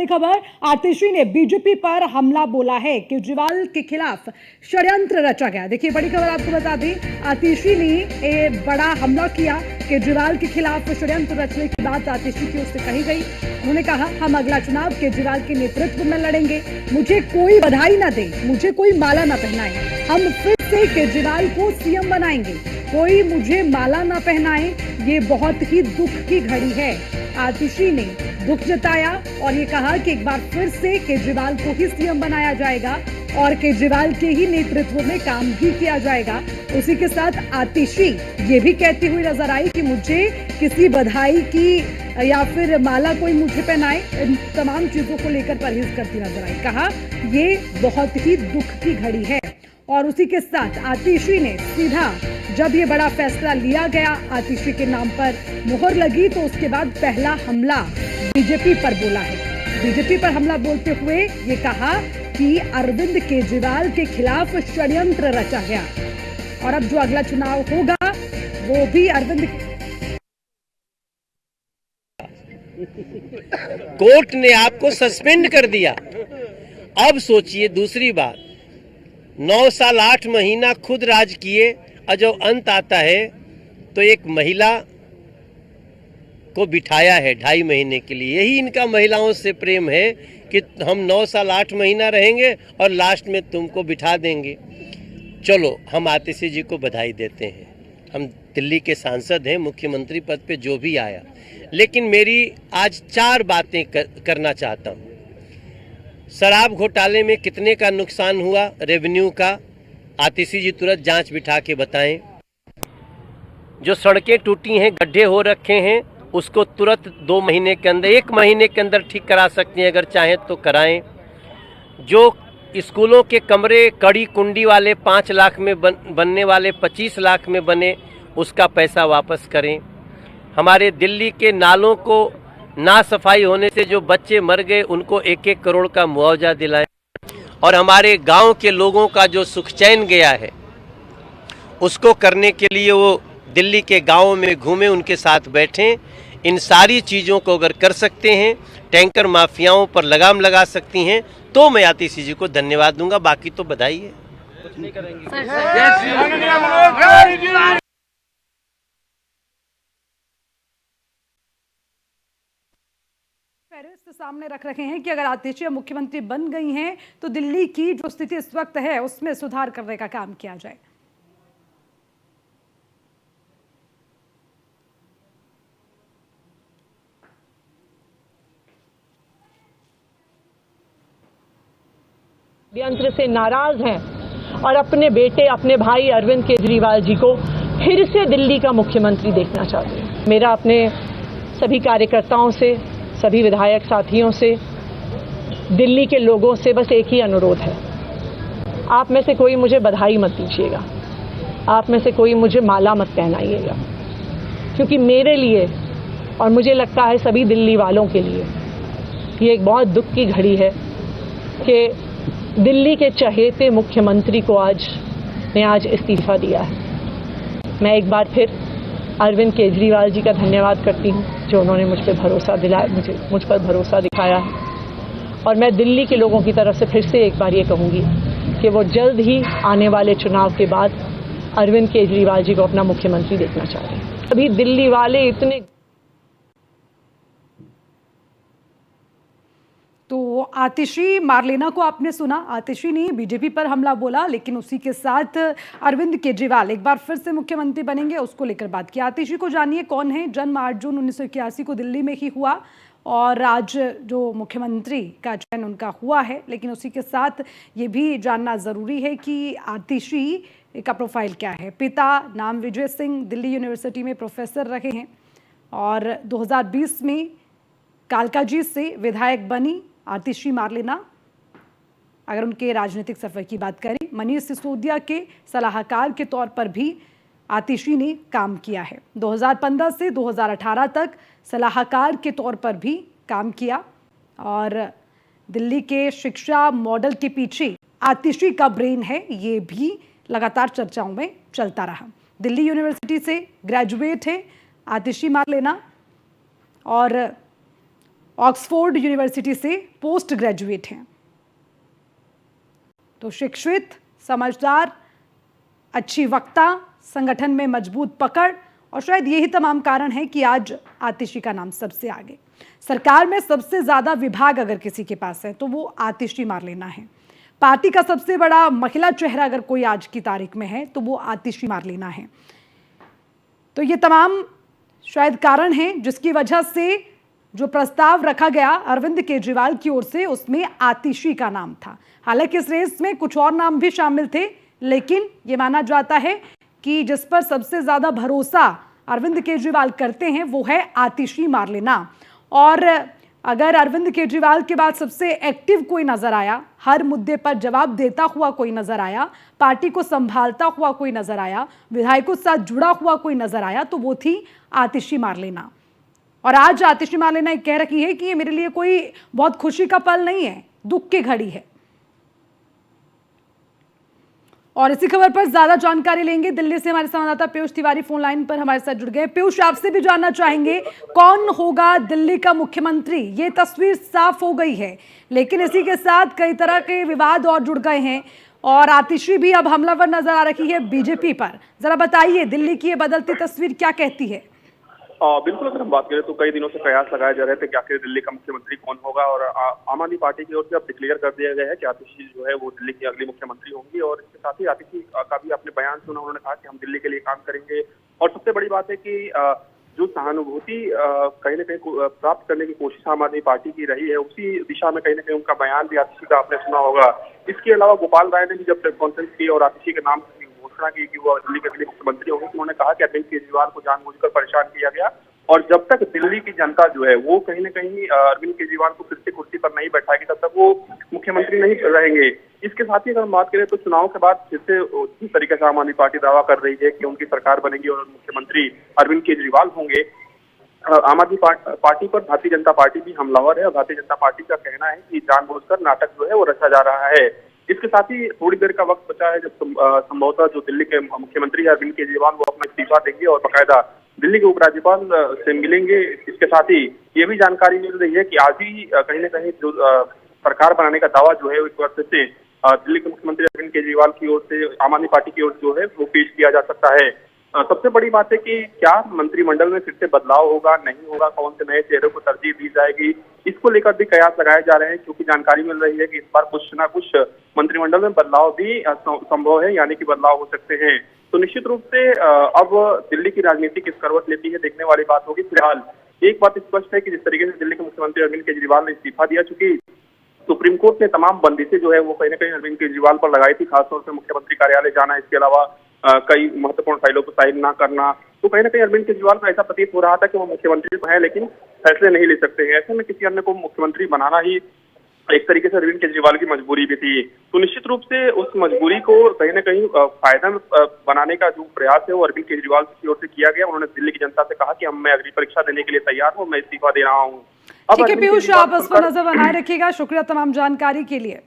बड़ी खबर, आतिशी ने बीजेपी पर हमला बोला है। केजरीवाल के खिलाफ षड्यंत्र रचा गया। देखिए बड़ी खबर आपको बता दें, आतिशी ने एक बड़ा हमला किया। केजरीवाल के खिलाफ षड्यंत्र रचने की बात आतिशी की ओर से कही गई। उन्होंने कहा, हम अगला चुनाव केजरीवाल के नेतृत्व में लड़ेंगे। मुझे कोई बधाई ना दे, मुझे कोई माला ना पहनाए, हम फिर से केजरीवाल को सीएम बनाएंगे। कोई मुझे माला ना पहनाए, ये बहुत ही दुख की घड़ी है। आतिशी ने दुख जताया और ये कहा कि एक बार फिर से केजरीवाल को ही सीएम बनाया जाएगा और केजरीवाल के ही नेतृत्व में काम भी किया जाएगा। उसी के साथ आतिशी ये भी कहती हुई नजर आई कि मुझे किसी बधाई की या फिर माला कोई मुझे पहनाए, इन तमाम चीजों को लेकर परहेज करती नजर आई। कहा ये बहुत ही दुख की घड़ी है। और उसी के साथ आतिशी ने सीधा, जब ये बड़ा फैसला लिया गया, आतिशी के नाम पर मुहर लगी, तो उसके बाद पहला हमला बीजेपी पर बोला है। बीजेपी पर हमला बोलते हुए ये कहा कि अरविंद केजरीवाल के खिलाफ षड्यंत्र रचा गया और अब जो अगला चुनाव होगा वो भी अरविंद। कोर्ट ने आपको सस्पेंड कर दिया। अब सोचिए दूसरी बात, 9 साल 8 महीना खुद राज किए और जब अंत आता है तो एक महिला को बिठाया है 2.5 महीने के लिए। यही इनका महिलाओं से प्रेम है कि हम 9 साल 8 महीना रहेंगे और लास्ट में तुमको बिठा देंगे। चलो, हम आतिशी जी को बधाई देते हैं। हम दिल्ली के सांसद हैं, मुख्यमंत्री पद पे जो भी आया। लेकिन मेरी आज 4 बातें करना चाहता हूँ। शराब घोटाले में कितने का नुकसान हुआ रेवेन्यू का, आतिशी जी तुरंत जांच बिठा के बताएं। जो सड़कें टूटी हैं, गड्ढे हो रखे हैं, उसको तुरंत 2 महीने के अंदर, 1 महीने के अंदर ठीक करा सकती हैं, अगर चाहें तो कराएं। जो स्कूलों के कमरे कड़ी कुंडी वाले 5 लाख में बनने वाले 25 लाख में बने, उसका पैसा वापस करें। हमारे दिल्ली के नालों को ना सफाई होने से जो बच्चे मर गए, उनको 1-1 करोड़ का मुआवजा दिलाएं। और हमारे गांव के लोगों का जो सुख चैन गया है, उसको करने के लिए वो दिल्ली के गांवों में घूमें, उनके साथ बैठें। इन सारी चीज़ों को अगर कर सकते हैं, टैंकर माफियाओं पर लगाम लगा सकती हैं, तो मैं आतिशी जी को धन्यवाद दूंगा। बाकी तो बधाई है। कुछ नहीं करेंगे। फहरिस्त सामने रख रहे हैं कि अगर आतिशी मुख्यमंत्री बन गई हैं तो दिल्ली की जो स्थिति इस वक्त है उसमें सुधार करने का काम किया जाए। षड्यंत्र से नाराज हैं और अपने बेटे, अपने भाई अरविंद केजरीवाल जी को फिर से दिल्ली का मुख्यमंत्री देखना चाहते हैं। मेरा अपने सभी कार्यकर्ताओं से, सभी विधायक साथियों से, दिल्ली के लोगों से बस एक ही अनुरोध है, आप में से कोई मुझे बधाई मत दीजिएगा, आप में से कोई मुझे माला मत पहनाइएगा, क्योंकि मेरे लिए और मुझे लगता है सभी दिल्ली वालों के लिए ये एक बहुत दुख की घड़ी है कि दिल्ली के चहेते मुख्यमंत्री को आज इस्तीफा दिया है। मैं एक बार फिर अरविंद केजरीवाल जी का धन्यवाद करती हूँ, जो उन्होंने मुझ पर भरोसा दिलाया, मुझ पर भरोसा दिखाया है। और मैं दिल्ली के लोगों की तरफ से फिर से एक बार ये कहूँगी कि वो जल्द ही आने वाले चुनाव के बाद अरविंद केजरीवाल जी को अपना मुख्यमंत्री देखना चाह रहे हैं। अभी दिल्ली वाले इतने। तो आतिशी मार्लेना को आपने सुना। आतिशी ने बीजेपी पर हमला बोला, लेकिन उसी के साथ अरविंद केजरीवाल एक बार फिर से मुख्यमंत्री बनेंगे, उसको लेकर बात की। आतिशी को जानिए कौन है। जन्म 8 जून 1981 को दिल्ली में ही हुआ और आज जो मुख्यमंत्री का चयन उनका हुआ है। लेकिन उसी के साथ ये भी जानना ज़रूरी है कि आतिशी का प्रोफाइल क्या है। पिता नाम विजय सिंह, दिल्ली यूनिवर्सिटी में प्रोफेसर रहे हैं और 2020 में कालकाजी से विधायक बनी आतिशी मार्लेना। अगर उनके राजनीतिक सफर की बात करें, मनीष सिसोदिया के सलाहकार के तौर पर भी आतिशी ने काम किया है। 2015 से 2018 तक सलाहकार के तौर पर भी काम किया और दिल्ली के शिक्षा मॉडल के पीछे आतिशी का ब्रेन है, ये भी लगातार चर्चाओं में चलता रहा। दिल्ली यूनिवर्सिटी से ग्रेजुएट है आतिशी मार्लेना और ऑक्सफोर्ड यूनिवर्सिटी से पोस्ट ग्रेजुएट हैं। तो शिक्षित, समझदार, अच्छी वक्ता, संगठन में मजबूत पकड़ और शायद यही तमाम कारण है कि आज आतिशी का नाम सबसे आगे। सरकार में सबसे ज्यादा विभाग अगर किसी के पास है तो वो आतिशी मारलेना है। पार्टी का सबसे बड़ा महिला चेहरा अगर कोई आज की तारीख में है तो वो आतिशी मारलेना है। तो ये तमाम शायद कारण हैं जिसकी वजह से जो प्रस्ताव रखा गया अरविंद केजरीवाल की ओर से उसमें आतिशी का नाम था। हालांकि इस रेस में कुछ और नाम भी शामिल थे, लेकिन ये माना जाता है कि जिस पर सबसे ज्यादा भरोसा अरविंद केजरीवाल करते हैं वो है आतिशी मारलेना। और अगर अरविंद केजरीवाल के बाद सबसे एक्टिव कोई नजर आया, हर मुद्दे पर जवाब देता हुआ कोई नजर आया, पार्टी को संभालता हुआ कोई नजर आया, विधायकों के साथ जुड़ा हुआ कोई नजर आया, तो वो थी आतिशी मारलेना। और आज आतिशी मारलेना एक कह रही है कि ये मेरे लिए कोई बहुत खुशी का पल नहीं है, दुख की घड़ी है। और इसी खबर पर ज्यादा जानकारी लेंगे, दिल्ली से हमारे संवाददाता पीयूष तिवारी फोन लाइन पर हमारे साथ जुड़ गए। पीयूष, आपसे भी जानना चाहेंगे कौन होगा दिल्ली का मुख्यमंत्री। ये तस्वीर साफ हो गई है, लेकिन इसी के साथ कई तरह के विवाद और जुड़ गए हैं और आतिशी भी अब हमलावर नजर आ रही है बीजेपी पर। जरा बताइए दिल्ली की ये बदलती तस्वीर क्या कहती है। बिल्कुल, अगर हम बात करें तो कई दिनों से प्रयास लगाए जा रहे थे कि आखिर दिल्ली का मुख्यमंत्री कौन होगा, और आम आदमी पार्टी की ओर से अब डिक्लेयर कर दिया गया है कि आतिशी जो है वो दिल्ली की अगली मुख्यमंत्री होंगी। और इसके साथ ही आतिशी का भी अपने बयान सुना, उन्होंने कहा कि हम दिल्ली के लिए काम करेंगे। और सबसे बड़ी बात है कि जो सहानुभूति कहीं ना कहीं प्राप्त करने की कोशिश आम आदमी पार्टी की रही है, उसी दिशा में कहीं ना कहीं उनका बयान भी आतिशी का आपने सुना होगा। इसके अलावा गोपाल राय ने भी जब प्रेस कॉन्फ्रेंस की और आतिशी के नाम की घोषणा की कि वो दिल्ली के अगले मुख्यमंत्री होंगे, तो उन्होंने कहा कि अरविंद केजरीवाल को जानबूझकर परेशान किया गया और जब तक दिल्ली की जनता जो है वो कहीं ना कहीं अरविंद केजरीवाल को फिर से कुर्सी पर नहीं बैठाएगी तब तक वो मुख्यमंत्री नहीं रहेंगे। इसके साथ ही अगर हम बात करें तो चुनाव के बाद फिर से जिस तरीके से आम आदमी पार्टी दावा कर रही है कि उनकी सरकार बनेगी और मुख्यमंत्री अरविंद केजरीवाल होंगे, आम आदमी पार्टी पर भारतीय जनता पार्टी भी हमलावर है। और भारतीय जनता पार्टी का कहना है कि जानबूझकर नाटक जो है वो रचा जा रहा है। इसके साथ ही थोड़ी देर का वक्त बचा है जब संभवतः जो दिल्ली के मुख्यमंत्री है अरविंद केजरीवाल वो अपना इस्तीफा देंगे और बाकायदा दिल्ली के उपराज्यपाल से मिलेंगे। इसके साथ ही ये भी जानकारी मिल रही है कि आज ही कहीं ना कहीं जो सरकार बनाने का दावा जो है एक बार फिर से दिल्ली के मुख्यमंत्री अरविंद केजरीवाल की ओर से आम आदमी पार्टी की ओर जो है वो पेश किया जा सकता है। सबसे बड़ी बात है कि क्या मंत्रिमंडल में फिर से बदलाव होगा, नहीं होगा, कौन से नए चेहरों को तरजीह दी जाएगी, इसको लेकर भी कयास लगाए जा रहे हैं। क्योंकि जानकारी मिल रही है कि इस बार कुछ ना कुछ मंत्रिमंडल में बदलाव भी संभव है, यानी कि बदलाव हो सकते हैं। तो निश्चित रूप से अब दिल्ली की राजनीति किस करवट लेती है देखने वाली बात होगी। फिलहाल एक बात स्पष्ट है कि जिस तरीके से दिल्ली के मुख्यमंत्री अरविंद केजरीवाल ने इस्तीफा दिया, चूंकि सुप्रीम कोर्ट ने तमाम बंदिशें जो है वो कहीं ना कहीं अरविंद केजरीवाल पर लगाई थी, खासतौर से मुख्यमंत्री कार्यालय जाना, इसके अलावा कई महत्वपूर्ण फाइलों पर साइन ना करना। तो कहीं ना कहीं अरविंद केजरीवाल को ऐसा प्रतीत हो रहा था कि वो मुख्यमंत्री तो है लेकिन फैसले नहीं ले सकते हैं। ऐसे में किसी अन्य को मुख्यमंत्री बनाना ही एक तरीके से अरविंद केजरीवाल की मजबूरी भी थी। तो निश्चित रूप से उस मजबूरी को कहीं ना कहीं फायदा में बनाने का जो प्रयास है वो अरविंद केजरीवाल की ओर से किया गया। उन्होंने दिल्ली की जनता से कहा कि मैं अगली परीक्षा देने के लिए तैयार हूँ, मैं इस्तीफा दे रहा हूँ। ठीक है पीयूष, आप इस पर नजर बनाए रखिएगा। शुक्रिया तमाम जानकारी के लिए।